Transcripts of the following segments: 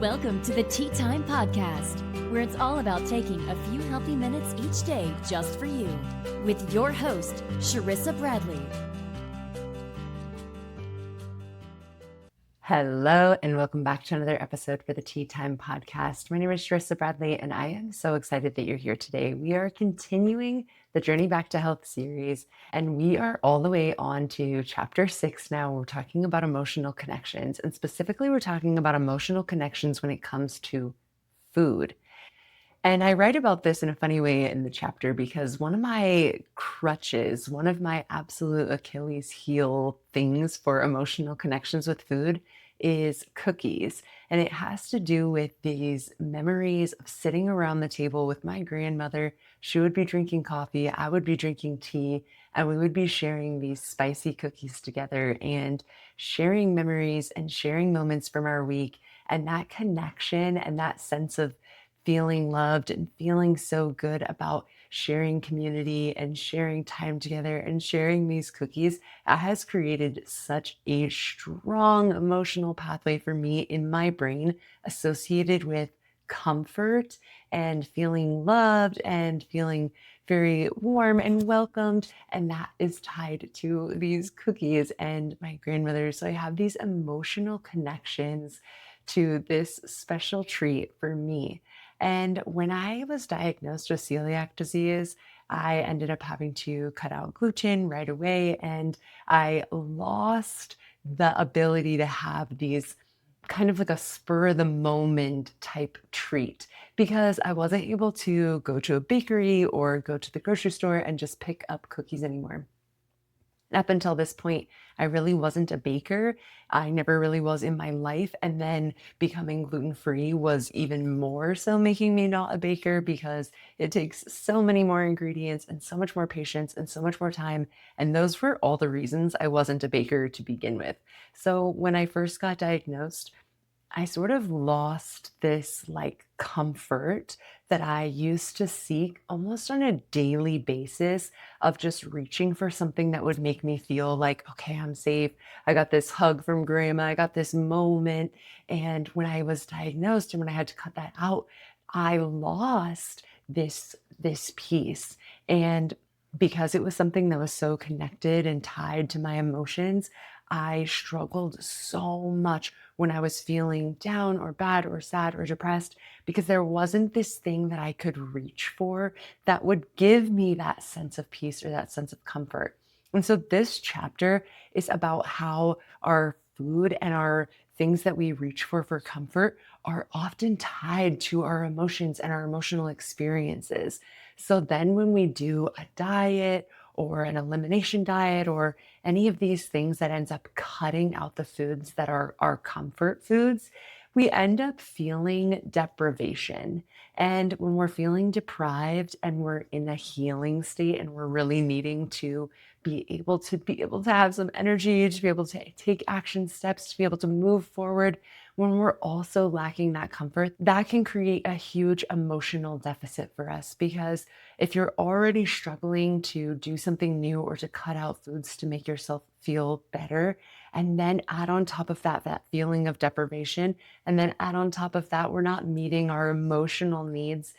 Welcome to the Tea Time Podcast, where it's all about taking a few healthy minutes each day just for you, with your host, Sharissa Bradley. Hello, and welcome back to another episode for the Tea Time Podcast. My name is Sharissa Bradley, and I am so excited that you're here today. We are continuing the Journey Back to Health series, and we are all the way on to chapter 6 now. We're talking about emotional connections, and specifically, we're talking about emotional connections when it comes to food. And I write about this in a funny way in the chapter because one of my crutches, one of my absolute Achilles heel things for emotional connections with food is cookies. And it has to do with these memories of sitting around the table with my grandmother. She would be drinking coffee, I would be drinking tea, and we would be sharing these spicy cookies together and sharing memories and sharing moments from our week. And that connection and that sense of feeling loved and feeling so good about sharing community and sharing time together and sharing these cookies has created such a strong emotional pathway for me in my brain associated with comfort and feeling loved and feeling very warm and welcomed. And that is tied to these cookies and my grandmother. So I have these emotional connections to this special treat for me. And when I was diagnosed with celiac disease, I ended up having to cut out gluten right away, and I lost the ability to have these kind of like a spur of the moment type treat because I wasn't able to go to a bakery or go to the grocery store and just pick up cookies anymore. Up until this point, I really wasn't a baker. I never really was in my life. And then becoming gluten-free was even more so making me not a baker because it takes so many more ingredients and so much more patience and so much more time. And those were all the reasons I wasn't a baker to begin with. So when I first got diagnosed, I sort of lost this comfort that I used to seek almost on a daily basis of just reaching for something that would make me feel like, okay, I'm safe. I got this hug from grandma. I got this moment. And when I was diagnosed and when I had to cut that out, I lost this piece. And because it was something that was so connected and tied to my emotions, I struggled so much when I was feeling down or bad or sad or depressed because there wasn't this thing that I could reach for that would give me that sense of peace or that sense of comfort. And so this chapter is about how our food and our things that we reach for comfort are often tied to our emotions and our emotional experiences. So then when we do a diet or an elimination diet or any of these things that ends up cutting out the foods that are our comfort foods, we end up feeling deprivation. And when we're feeling deprived and we're in a healing state and we're really needing to be able to have some energy, to be able to take action steps, to be able to move forward, when we're also lacking that comfort, that can create a huge emotional deficit for us. Because if you're already struggling to do something new or to cut out foods to make yourself feel better, and then add on top of that feeling of deprivation, and then add on top of that, we're not meeting our emotional needs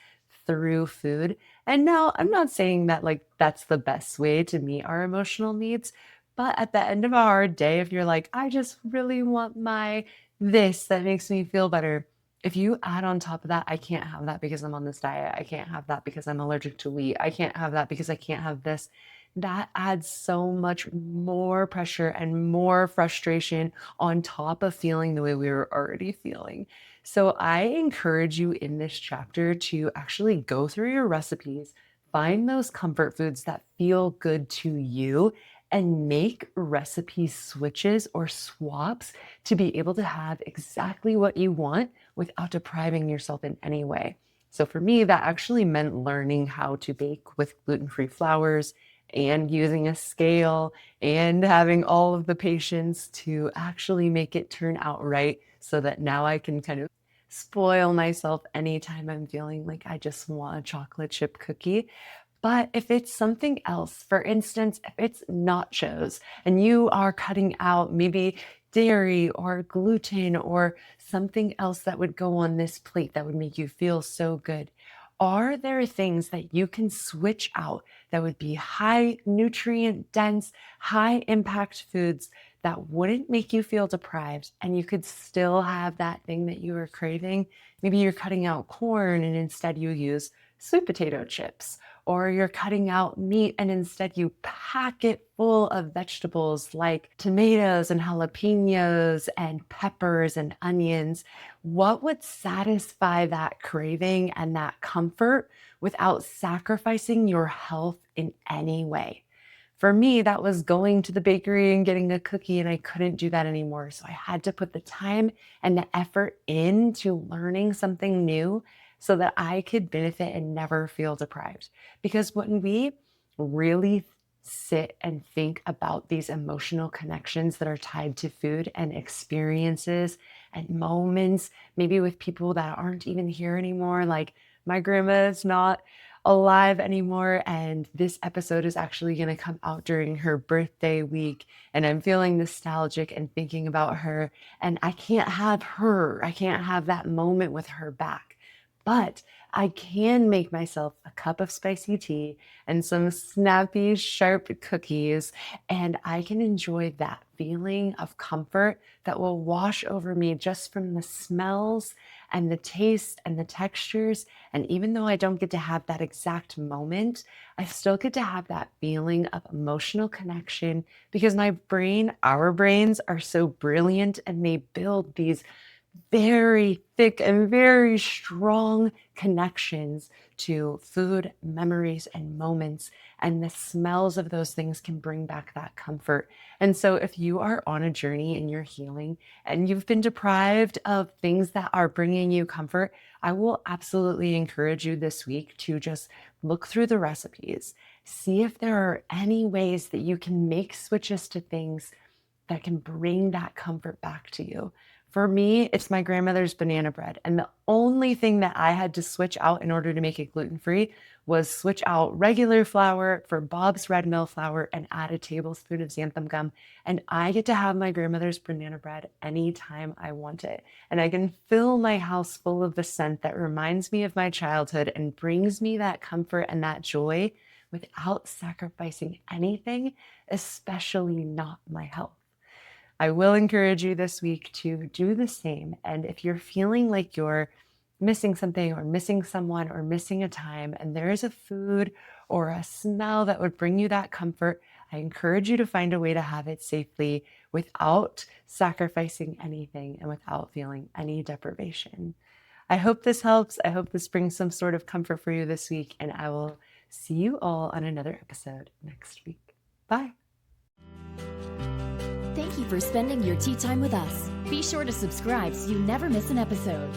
through food. And now I'm not saying that that's the best way to meet our emotional needs, but at the end of our day, if you're like, I just really want my this that makes me feel better. If you add on top of that, I can't have that because I'm on this diet. I can't have that because I'm allergic to wheat. I can't have that because I can't have this. That adds so much more pressure and more frustration on top of feeling the way we were already feeling. So I encourage you in this chapter to actually go through your recipes, find those comfort foods that feel good to you, and make recipe switches or swaps to be able to have exactly what you want without depriving yourself in any way. So for me, that actually meant learning how to bake with gluten-free flours and using a scale and having all of the patience to actually make it turn out right so that now I can kind of spoil myself anytime I'm feeling like I just want a chocolate chip cookie. But if it's something else, for instance, if it's nachos and you are cutting out maybe dairy or gluten or something else that would go on this plate that would make you feel so good? Are there things that you can switch out that would be high nutrient dense, high impact foods that wouldn't make you feel deprived and you could still have that thing that you were craving? Maybe you're cutting out corn and instead you use sweet potato chips, or you're cutting out meat and instead you pack it full of vegetables like tomatoes and jalapenos and peppers and onions. What would satisfy that craving and that comfort without sacrificing your health in any way? For me, that was going to the bakery and getting a cookie, and I couldn't do that anymore. So I had to put the time and the effort into learning something new so that I could benefit and never feel deprived. Because when we really sit and think about these emotional connections that are tied to food and experiences and moments, maybe with people that aren't even here anymore, like my grandma is not alive anymore, and this episode is actually going to come out during her birthday week, and I'm feeling nostalgic and thinking about her, and I can't have her, I can't have that moment with her back, but I can make myself a cup of spicy tea and some snappy, sharp cookies, and I can enjoy that feeling of comfort that will wash over me just from the smells and the taste and the textures. And even though I don't get to have that exact moment, I still get to have that feeling of emotional connection because my brain, our brains are so brilliant and they build these very thick and very strong connections to food, memories, and moments. And the smells of those things can bring back that comfort. And so if you are on a journey in your healing and you've been deprived of things that are bringing you comfort, I will absolutely encourage you this week to just look through the recipes, see if there are any ways that you can make switches to things that can bring that comfort back to you. For me, it's my grandmother's banana bread. And the only thing that I had to switch out in order to make it gluten-free was switch out regular flour for Bob's red mill flour and add a tablespoon of xanthan gum. And I get to have my grandmother's banana bread anytime I want it. And I can fill my house full of the scent that reminds me of my childhood and brings me that comfort and that joy without sacrificing anything, especially not my health. I will encourage you this week to do the same. And if you're feeling like you're missing something or missing someone or missing a time, and there is a food or a smell that would bring you that comfort, I encourage you to find a way to have it safely without sacrificing anything and without feeling any deprivation. I hope this helps. I hope this brings some sort of comfort for you this week, and I will see you all on another episode next week. Bye. Thank you for spending your tea time with us. Be sure to subscribe so you never miss an episode.